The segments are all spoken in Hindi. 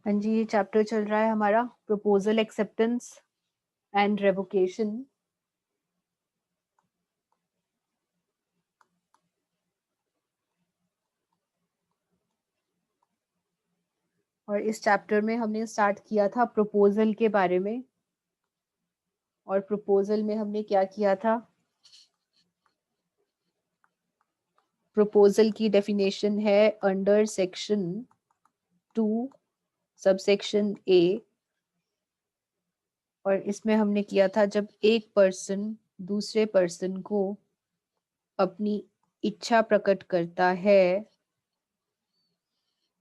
हाँ जी, ये चैप्टर चल रहा है हमारा प्रपोजल एक्सेप्टेंस एंड रेवोकेशन। और इस चैप्टर में हमने स्टार्ट किया था प्रपोजल के बारे में। और प्रपोजल में हमने क्या किया था? प्रपोजल की डेफिनेशन है अंडर सेक्शन 2 सबसेक्शन ए। और इसमें हमने किया था जब एक पर्सन दूसरे पर्सन को अपनी इच्छा प्रकट करता है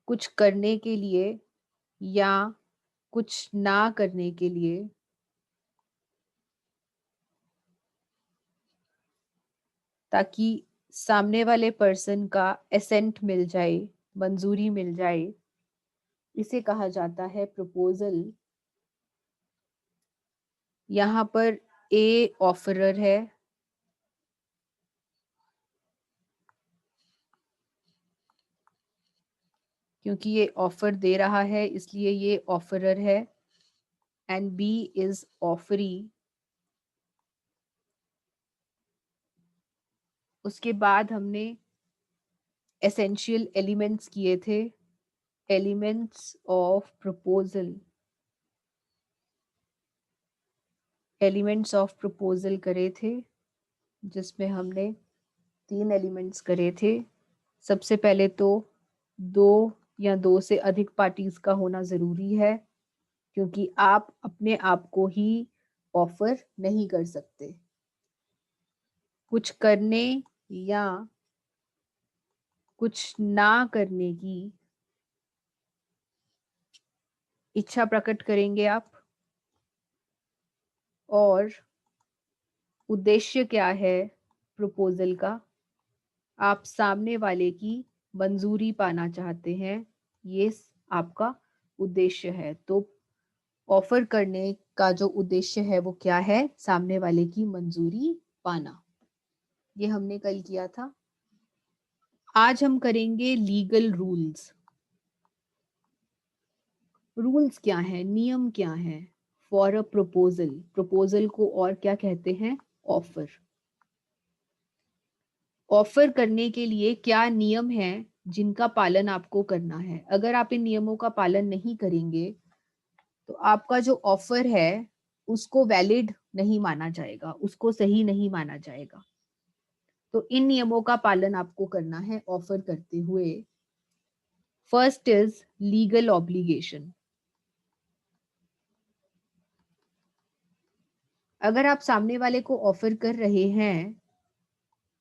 कुछ करने के लिए या कुछ ना करने के लिए, ताकि सामने वाले पर्सन का एसेंट मिल जाए, मंजूरी मिल जाए, इसे कहा जाता है प्रपोजल। यहाँ पर ए ऑफरर है, क्योंकि ये ऑफर दे रहा है इसलिए ये ऑफरर है। And B is offeree. उसके बाद हमने एसेंशियल एलिमेंट्स किए थे, elements of proposal. Elements of proposal करे थे, जिसमें हमने 3 एलिमेंट्स करे थे। सबसे पहले तो 2 या 2 से अधिक पार्टीज का होना जरूरी है, क्योंकि आप अपने आप को ही ऑफर नहीं कर सकते। कुछ करने या कुछ ना करने की इच्छा प्रकट करेंगे आप। और उद्देश्य क्या है प्रपोजल का? आप सामने वाले की मंजूरी पाना चाहते हैं, ये आपका उद्देश्य है। तो ऑफर करने का जो उद्देश्य है वो क्या है? सामने वाले की मंजूरी पाना। ये हमने कल किया था। आज हम करेंगे लीगल रूल्स। रूल्स क्या है, नियम क्या है फॉर अ प्रपोजल? प्रपोजल को और क्या कहते हैं? ऑफर। ऑफर करने के लिए क्या नियम है जिनका पालन आपको करना है? अगर आप इन नियमों का पालन नहीं करेंगे तो आपका जो ऑफर है उसको वैलिड नहीं माना जाएगा, उसको सही नहीं माना जाएगा। तो इन नियमों का पालन आपको करना है ऑफर करते हुए। First is legal obligation. अगर आप सामने वाले को ऑफर कर रहे हैं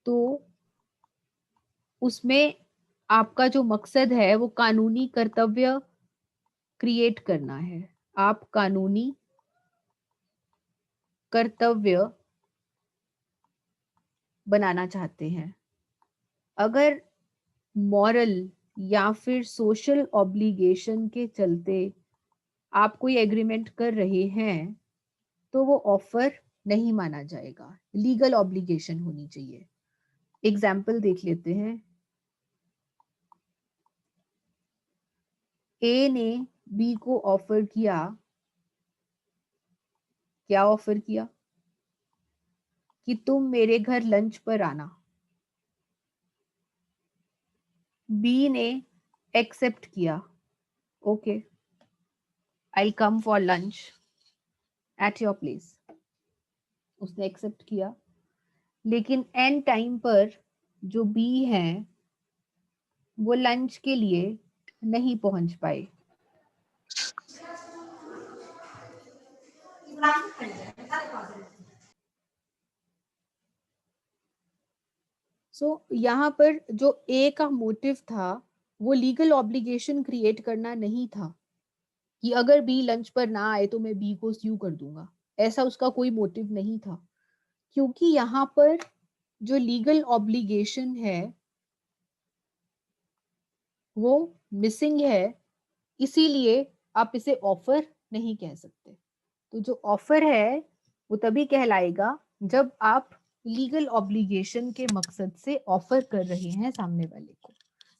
तो उसमें आपका जो मकसद है वो कानूनी कर्तव्य क्रिएट करना है। आप कानूनी कर्तव्य बनाना चाहते हैं। अगर मॉरल या फिर सोशल ऑब्लिगेशन के चलते आप कोई एग्रीमेंट कर रहे हैं तो वो ऑफर नहीं माना जाएगा, लीगल ऑब्लिगेशन होनी चाहिए। एग्जाम्पल देख लेते हैं। ए ने बी को ऑफर किया, क्या ऑफर किया? कि तुम मेरे घर लंच पर आना। बी ने एक्सेप्ट किया, okay I come for lunch at your place. उसने एक्सेप्ट किया, लेकिन एन टाइम पर जो बी है वो लंच के लिए नहीं पहुंच पाए। यहाँ पर जो ए का मोटिव था वो लीगल ऑब्लिगेशन क्रिएट करना नहीं था कि अगर बी लंच पर ना आए तो मैं बी को स्यू कर दूंगा। ऐसा उसका कोई मोटिव नहीं था, क्योंकि यहाँ पर जो लीगल ऑब्लिगेशन है वो मिसिंग है, इसीलिए आप इसे ऑफर नहीं कह सकते। तो जो ऑफर है वो तभी कहलाएगा जब आप लीगल ऑब्लिगेशन के मकसद से ऑफर कर रहे हैं सामने वाले को,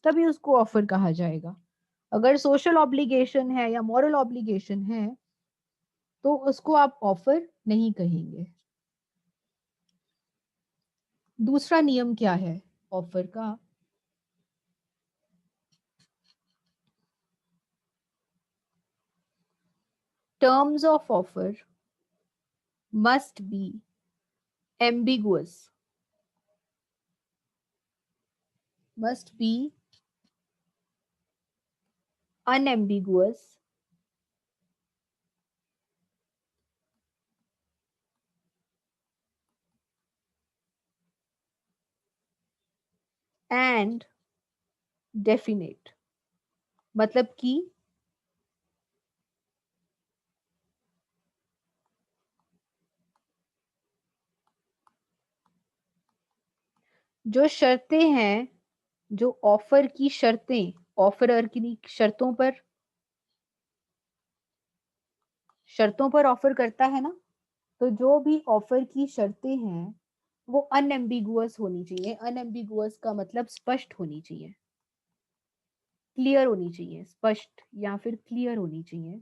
तभी उसको ऑफर कहा जाएगा। अगर सोशल ऑब्लिगेशन है या मॉरल ऑब्लिगेशन है तो उसको आप ऑफर नहीं कहेंगे। दूसरा नियम क्या है ऑफर का? Terms of offer must be ambiguous, must be unambiguous and definite। मतलब कि जो शर्तें हैं, जो ऑफर की शर्तें, ऑफरर की शर्तों पर ऑफर करता है ना, तो जो भी ऑफर की शर्तें हैं वो अनएम्बिगुअस होनी चाहिए। अनएम्बिगुअस का मतलब स्पष्ट होनी चाहिए, क्लियर होनी चाहिए, स्पष्ट या फिर क्लियर होनी चाहिए।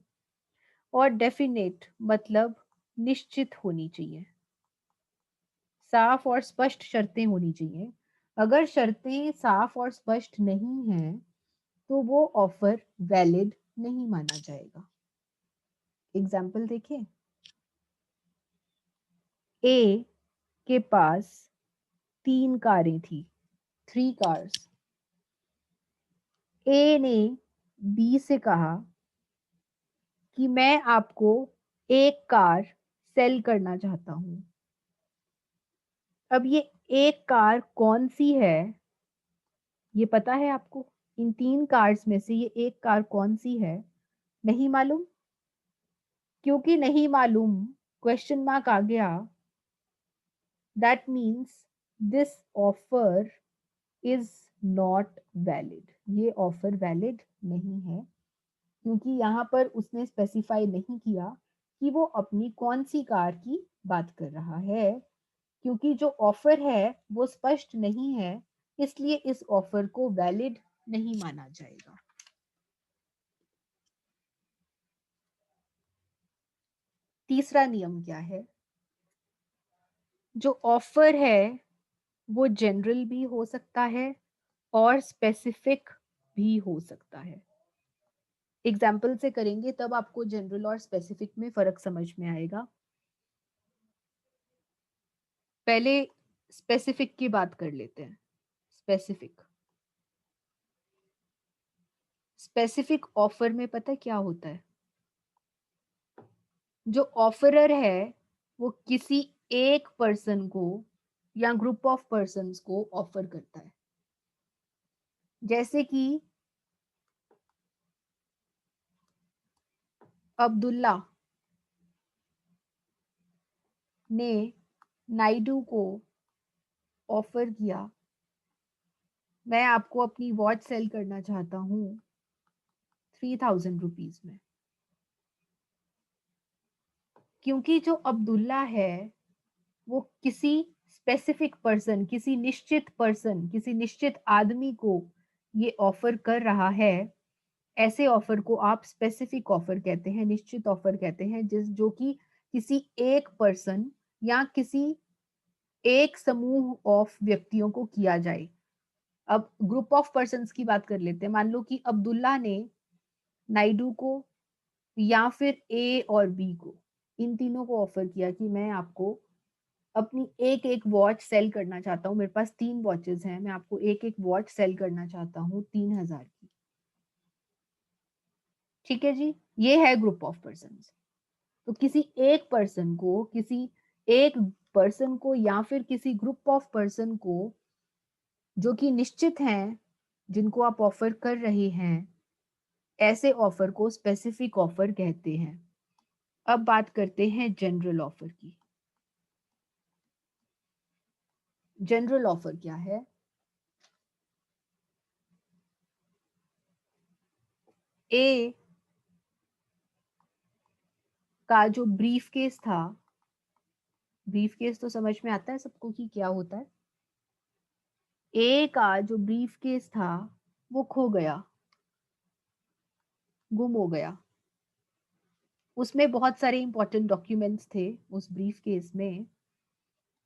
और डेफिनेट मतलब निश्चित होनी चाहिए, साफ और स्पष्ट शर्तें होनी चाहिए। अगर शर्तें साफ और स्पष्ट नहीं हैं तो वो ऑफर वैलिड नहीं माना जाएगा। एग्जाम्पल देखें। ए के पास 3 कारें थी, 3 कार्स। ए ने बी से कहा कि मैं आपको एक कार सेल करना चाहता हूं। अब ये एक कार कौन सी है ये पता है आपको? इन 3 कार्स में से ये एक कार कौन सी है? नहीं मालूम। क्योंकि नहीं मालूम, क्वेश्चन मार्क आ गया, that means this offer is not valid. ये ऑफर वैलिड नहीं है, क्योंकि यहाँ पर उसने स्पेसिफाई नहीं किया कि वो अपनी कौन सी कार की बात कर रहा है। क्योंकि जो ऑफर है वो स्पष्ट नहीं है, इसलिए इस ऑफर को वैलिड नहीं माना जाएगा। तीसरा नियम क्या है? जो ऑफर है वो जनरल भी हो सकता है और स्पेसिफिक भी हो सकता है। एग्जाम्पल से करेंगे तब आपको जनरल और स्पेसिफिक में फर्क समझ में आएगा। पहले स्पेसिफिक की बात कर लेते हैं। स्पेसिफिक स्पेसिफिक ऑफर में पता है क्या होता है? जो ऑफरर है वो किसी एक पर्सन को या ग्रुप ऑफ पर्सन्स को ऑफर करता है। जैसे कि अब्दुल्ला ने नायडू को ऑफर किया, मैं आपको अपनी वॉच सेल करना चाहता हूँ 3000 रुपीज में। क्योंकि जो अब्दुल्ला है वो किसी स्पेसिफिक पर्सन, किसी निश्चित पर्सन, किसी निश्चित आदमी को ये ऑफर कर रहा है, ऐसे ऑफर को आप स्पेसिफिक ऑफर कहते हैं, निश्चित ऑफर कहते हैं, जिस जो कि किसी एक पर्सन या किसी एक समूह ऑफ व्यक्तियों को किया जाए। अब ग्रुप ऑफ पर्सन्स की बात कर लेते हैं। मान लो कि अब्दुल्ला ने नायडू को या फिर ए और बी को, इन तीनों को ऑफर किया कि मैं आपको अपनी एक एक वॉच सेल करना चाहता हूँ, मेरे पास 3 वॉचेस हैं, मैं आपको एक एक वॉच सेल करना चाहता हूँ 3000 की। ठीक है जी, ये है ग्रुप ऑफ पर्सन्स। तो किसी एक पर्सन को, किसी एक पर्सन को या फिर किसी ग्रुप ऑफ पर्सन को जो कि निश्चित हैं, जिनको आप ऑफर कर रहे हैं, ऐसे ऑफर को स्पेसिफिक ऑफर कहते हैं। अब बात करते हैं जनरल ऑफर की। जनरल ऑफर क्या है? ए का जो ब्रीफ केस था, ब्रीफ केस तो समझ में आता है सबको कि क्या होता है। ए का जो ब्रीफ केस था वो खो गया। गुम हो गया। उसमें बहुत सारे इंपॉर्टेंट डॉक्यूमेंट्स थे उस ब्रीफ केस में।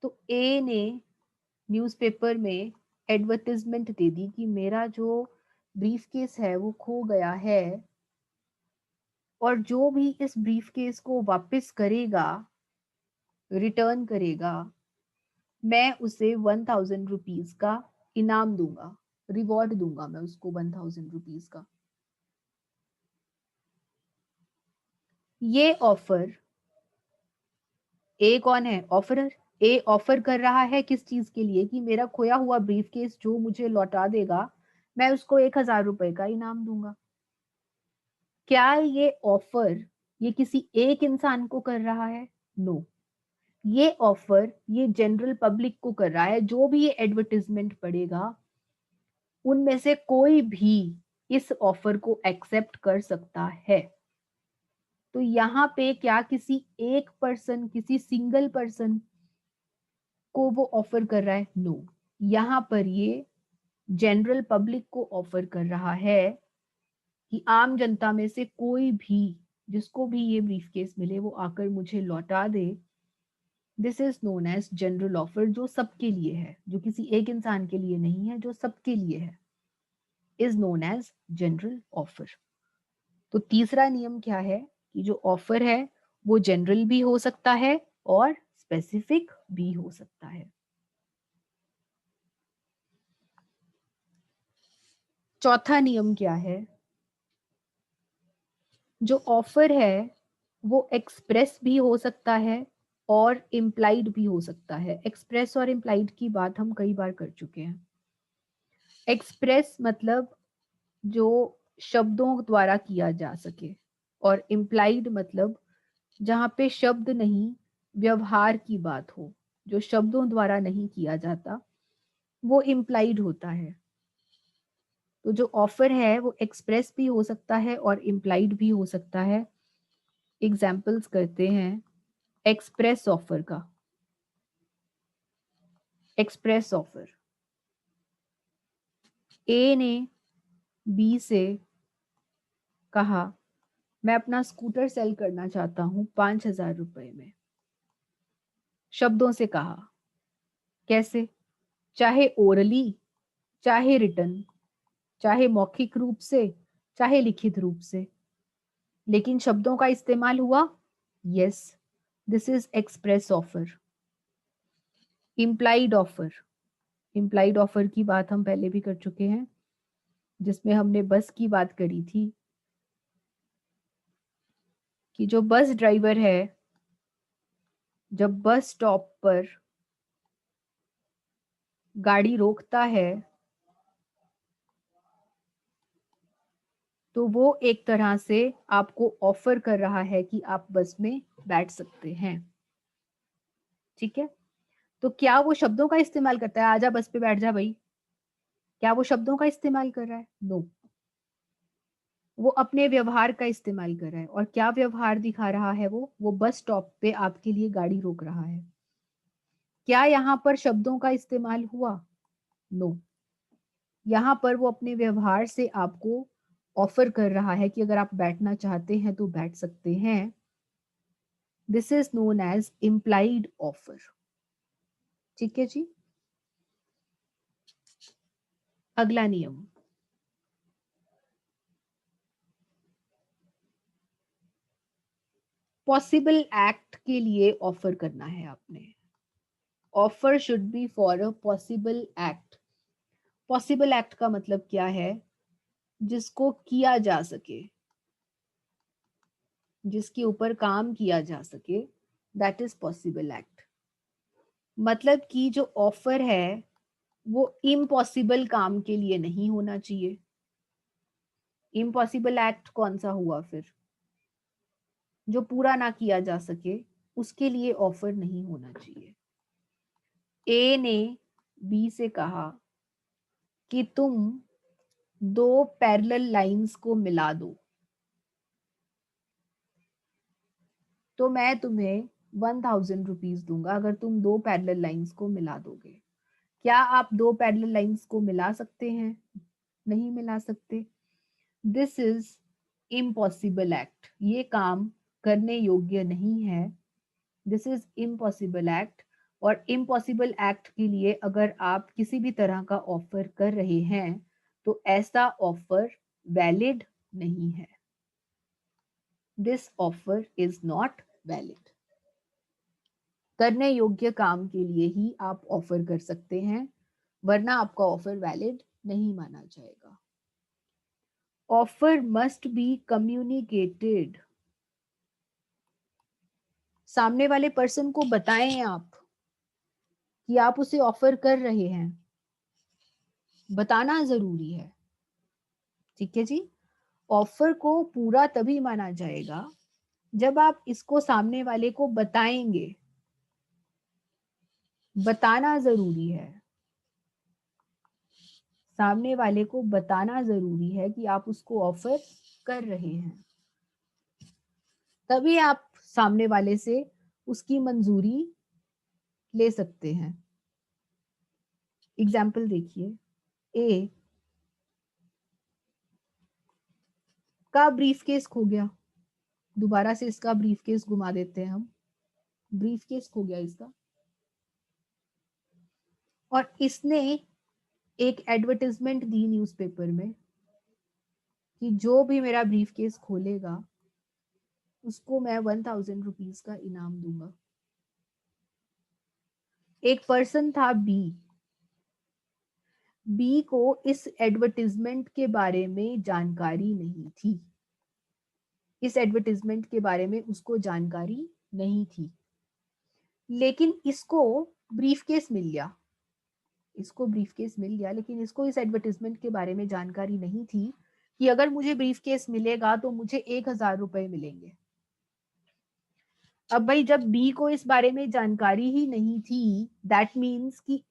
तो ए ने न्यूज़पेपर में एडवर्टाइजमेंट दे दी कि मेरा जो ब्रीफ केस है वो खो गया है, और जो भी इस ब्रीफ केस को वापस करेगा, रिटर्न करेगा, मैं उसे 1000 रुपीज का इनाम दूंगा, रिवॉर्ड दूंगा मैं उसको 1000 रुपीज का। ये ऑफर, ए कौन है? ऑफरर। ए ऑफर कर रहा है किस चीज के लिए? कि मेरा खोया हुआ ब्रीफ केस जो मुझे लौटा देगा, मैं उसको 1000 रुपए का इनाम दूंगा। क्या ये ऑफर ये किसी एक इंसान को कर रहा है? नो। ये ऑफर ये जनरल पब्लिक को कर रहा है। जो भी ये एडवर्टाइजमेंट पढ़ेगा उनमें से कोई भी इस ऑफर को एक्सेप्ट कर सकता है। तो यहाँ पे क्या किसी एक पर्सन, किसी सिंगल पर्सन को वो ऑफर कर रहा है? नो। यहाँ पर ये जनरल पब्लिक को ऑफर कर रहा है कि आम जनता में से कोई भी, जिसको भी ये ब्रीफकेस मिले, वो आकर मुझे लौटा दे। This is known as general offer, जो सबके लिए है, जो किसी एक इंसान के लिए नहीं है, जो सबके लिए है, is known as general offer. तो तीसरा नियम क्या है? कि जो ऑफर है वो जनरल भी हो सकता है और स्पेसिफिक भी हो सकता है। चौथा नियम क्या है? जो ऑफर है वो एक्सप्रेस भी हो सकता है और इम्प्लाइड भी हो सकता है। एक्सप्रेस और इम्प्लाइड की बात हम कई बार कर चुके हैं। एक्सप्रेस मतलब जो शब्दों द्वारा किया जा सके, और इम्प्लाइड मतलब जहां पे शब्द नहीं, व्यवहार की बात हो, जो शब्दों द्वारा नहीं किया जाता, वो इम्प्लाइड होता है। तो जो ऑफर है वो एक्सप्रेस भी हो सकता है और इम्प्लाइड भी हो सकता है। एग्जाम्पल्स करते हैं एक्सप्रेस ऑफर का। एक्सप्रेस ऑफर, ए ने बी से कहा मैं अपना स्कूटर सेल करना चाहता हूं 5000 रुपए में। शब्दों से कहा। कैसे? चाहे ओरली, चाहे रिटर्न, चाहे मौखिक रूप से, चाहे लिखित रूप से, लेकिन शब्दों का इस्तेमाल हुआ। Yes, this is express offer. Implied offer, implied offer की बात हम पहले भी कर चुके हैं, जिसमें हमने बस की बात करी थी कि जो बस ड्राइवर है जब बस स्टॉप पर गाड़ी रोकता है तो वो एक तरह से आपको ऑफर कर रहा है कि आप बस में बैठ सकते हैं। ठीक है? तो क्या वो शब्दों का इस्तेमाल करता है, आजा बस पे बैठ जा भाई? क्या वो शब्दों का इस्तेमाल कर रहा है? नो। वो अपने व्यवहार का इस्तेमाल कर रहा है। और क्या व्यवहार दिखा रहा है? वो बस स्टॉप पे आपके लिए गाड़ी रोक रहा है। क्या यहाँ पर शब्दों का इस्तेमाल हुआ? नो। यहाँ पर वो अपने व्यवहार से आपको ऑफर कर रहा है कि अगर आप बैठना चाहते हैं तो बैठ सकते हैं। This is known as implied offer. ठीक है जी। अगला नियम, पॉसिबल एक्ट के लिए ऑफर करना है आपने। Offer should be for a possible act. Possible act का मतलब क्या है? जिसको किया जा सके, जिसके ऊपर काम किया जा सके, दैट इज पॉसिबल एक्ट। मतलब कि जो ऑफर है वो इम्पॉसिबल काम के लिए नहीं होना चाहिए। इम्पॉसिबल एक्ट कौन सा हुआ फिर? जो पूरा ना किया जा सके, उसके लिए ऑफर नहीं होना चाहिए। ए ने बी से कहा कि तुम दो पैरेलल लाइंस को मिला दो, तो मैं तुम्हें 1000 रुपीज दूंगा अगर तुम दो पैरेलल लाइंस को मिला दोगे। क्या आप दो पैरेलल लाइंस को मिला सकते हैं? नहीं मिला सकते। दिस इज इम्पॉसिबल एक्ट, ये काम करने योग्य नहीं है, दिस इज इम्पॉसिबल एक्ट। और इम्पॉसिबल एक्ट के लिए अगर आप किसी भी तरह का ऑफर कर रहे हैं तो ऐसा ऑफर वैलिड नहीं है, this offer is not valid. करने योग्य काम के लिए ही आप ऑफर कर सकते हैं, वरना आपका ऑफर वैलिड नहीं माना जाएगा। ऑफर मस्ट बी कम्युनिकेटेड, सामने वाले पर्सन को बताएं आप कि आप उसे ऑफर कर रहे हैं, बताना जरूरी है। ठीक है जी। ऑफर को पूरा तभी माना जाएगा जब आप इसको सामने वाले को बताएंगे, बताना जरूरी है, सामने वाले को बताना जरूरी है कि आप उसको ऑफर कर रहे हैं, तभी आप सामने वाले से उसकी मंजूरी ले सकते हैं। एग्जाम्पल देखिए, ए का ब्रीफ केस खो गया, दोबारा से इसका ब्रीफ केस घुमा देते हैं हम, ब्रीफ केस खो गया इसका, और इसने एक एडवर्टाइजमेंट दी न्यूज़पेपर में कि जो भी मेरा ब्रीफ केस खोलेगा उसको मैं 1000 रुपीज का इनाम दूंगा। एक पर्सन था बी, बी को इस एडवर्टाइजमेंट के बारे में जानकारी नहीं थी, इस एडवर्टाइजमेंट के बारे में उसको जानकारी नहीं थी, लेकिन इसको ब्रीफ केस मिल गया, इसको ब्रीफ केस मिल गया, लेकिन इसको इस एडवर्टाइजमेंट के बारे में जानकारी नहीं थी कि अगर मुझे ब्रीफ केस मिलेगा तो मुझे 1000 रुपए मिलेंगे। अब भाई जब बी को इस बारे में जानकारी ही नहीं थी, दैट मीन्स कि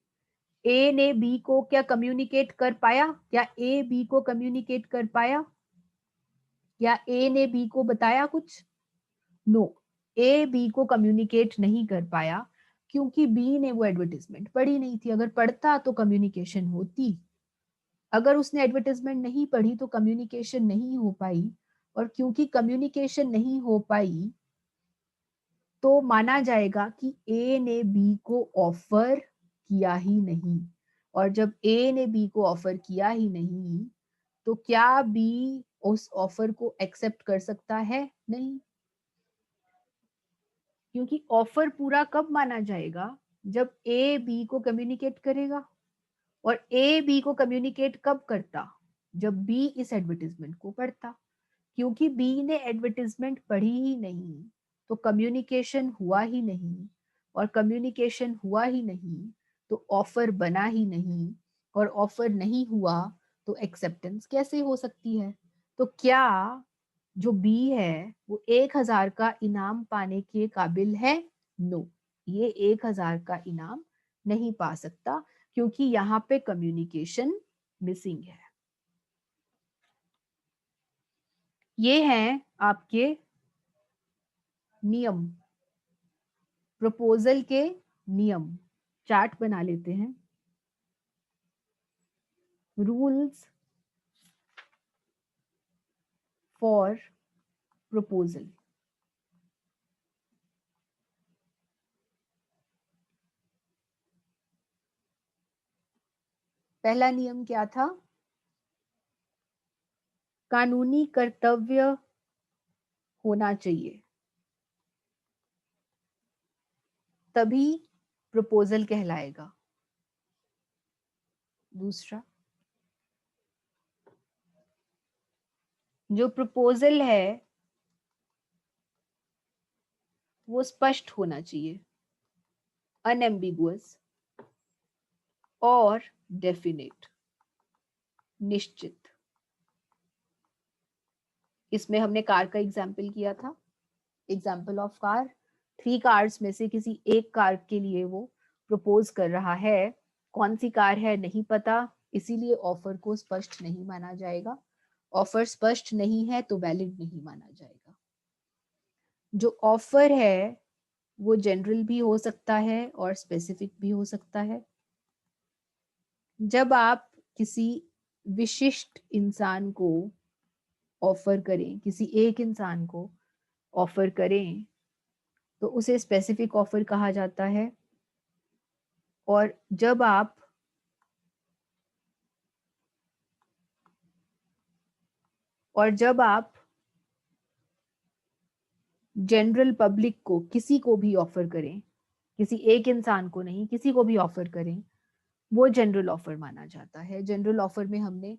ए ने बी को क्या कम्युनिकेट कर पाया, क्या ए बी को कम्युनिकेट कर पाया, या ए ने बी को बताया कुछ? नो, ए बी को कम्युनिकेट नहीं कर पाया क्योंकि बी ने वो एडवर्टाइजमेंट पढ़ी नहीं थी। अगर पढ़ता तो कम्युनिकेशन होती, अगर उसने एडवर्टाइजमेंट नहीं पढ़ी तो कम्युनिकेशन नहीं हो पाई, और क्योंकि कम्युनिकेशन नहीं हो पाई तो माना जाएगा कि ए ने बी को ऑफर किया ही नहीं, और जब ए ने बी को ऑफर किया ही नहीं तो क्या बी उस ऑफर को एक्सेप्ट कर सकता है? नहीं, क्योंकि ऑफर पूरा कब माना जाएगा? जब ए बी को कम्युनिकेट करेगा, और ए बी को कम्युनिकेट कब करता? जब बी इस एडवर्टाइजमेंट को पढ़ता। क्योंकि बी ने एडवर्टाइजमेंट पढ़ी ही नहीं तो कम्युनिकेशन हुआ ही नहीं, और कम्युनिकेशन हुआ ही नहीं तो ऑफर बना ही नहीं, और ऑफर नहीं हुआ तो एक्सेप्टेंस कैसे हो सकती है? तो क्या जो बी है वो 1000 का इनाम पाने के काबिल है? नो, ये 1000 का इनाम नहीं पा सकता क्योंकि यहाँ पे कम्युनिकेशन मिसिंग है। ये हैं आपके नियम, प्रपोजल के नियम। चार्ट बना लेते हैं। Rules for proposal. पहला नियम क्या था? कानूनी कर्तव्य होना चाहिए, तभी प्रपोजल कहलाएगा। दूसरा, जो प्रपोजल है वो स्पष्ट होना चाहिए, अनएम्बिगुअस और डेफिनेट, निश्चित। इसमें हमने कार का एग्जाम्पल किया था, एग्जाम्पल ऑफ कार। 3 कार्स में से किसी एक कार के लिए वो प्रपोज कर रहा है, कौन सी कार है नहीं पता, इसीलिए ऑफर को स्पष्ट नहीं माना जाएगा। ऑफर स्पष्ट नहीं है तो वैलिड नहीं माना जाएगा। जो ऑफर है वो जनरल भी हो सकता है और स्पेसिफिक भी हो सकता है। जब आप किसी विशिष्ट इंसान को ऑफर करें, किसी एक इंसान को ऑफर करें, तो उसे स्पेसिफिक ऑफर कहा जाता है। और जब आप जनरल पब्लिक को किसी को भी ऑफर करें, किसी एक इंसान को नहीं, किसी को भी ऑफर करें, वो जनरल ऑफर माना जाता है। जनरल ऑफर में हमने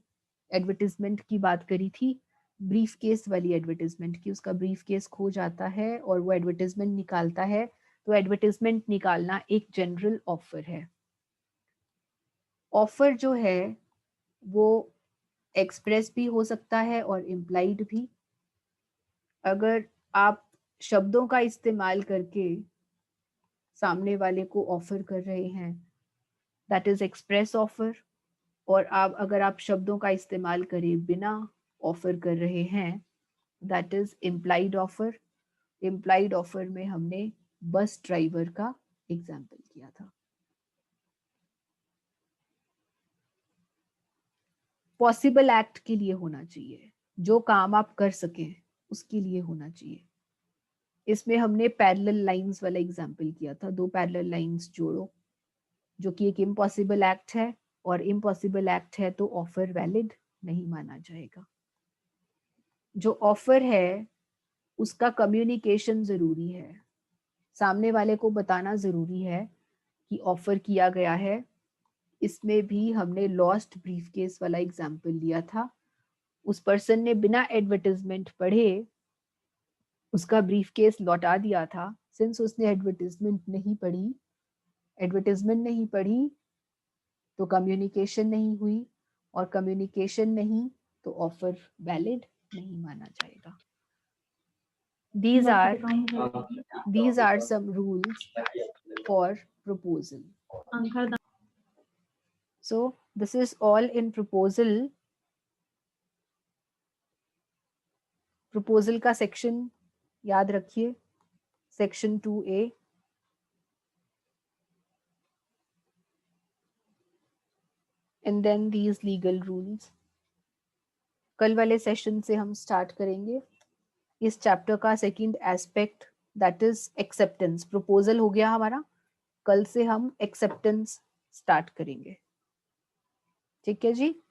एडवर्टीजमेंट की बात करी थी, ब्रीफ केस वाली एडवर्टीजमेंट की। उसका ब्रीफ केस खो जाता है और वो एडवर्टीजमेंट निकालता है, तो एडवर्टीजमेंट निकालना एक जनरल ऑफर है। ऑफर जो है वो एक्सप्रेस भी हो सकता है और इम्प्लाइड भी। अगर आप शब्दों का इस्तेमाल करके सामने वाले को ऑफर कर रहे हैं, दैट इज एक्सप्रेस ऑफर। और अगर आप शब्दों का इस्तेमाल करें बिना ऑफर कर रहे हैं, that is implied offer. Implied offer में हमने बस ड्राइवर का एग्जाम्पल किया था। पॉसिबल एक्ट के लिए होना चाहिए, जो काम आप कर सकें उसके लिए होना चाहिए। इसमें हमने पैरेलल लाइंस वाला एग्जाम्पल किया था, दो पैरेलल लाइंस जोड़ो, जो कि एक इम्पॉसिबल एक्ट है, और इम्पॉसिबल एक्ट है तो ऑफर वैलिड नहीं माना जाएगा। जो ऑफर है उसका कम्युनिकेशन जरूरी है, सामने वाले को बताना जरूरी है कि ऑफर किया गया है। इसमें भी हमने लॉस्ट ब्रीफ केस वाला एग्जाम्पल लिया था। उस पर्सन ने बिना एडवर्टाइजमेंट पढ़े उसका ब्रीफ केस लौटा दिया था। सिंस उसने एडवर्टाइजमेंट नहीं पढ़ी तो कम्युनिकेशन नहीं हुई, और कम्युनिकेशन नहीं तो ऑफर वैलिड नहीं माना जाएगा। These are some rules for proposal. So this is all in proposal. Proposal का section याद रखिए, section 2A. And then these legal rules. कल वाले सेशन से हम स्टार्ट करेंगे इस चैप्टर का second aspect, that is acceptance. Proposal हो गया हमारा, कल से हम एक्सेप्टेंस स्टार्ट करेंगे। ठीक है जी।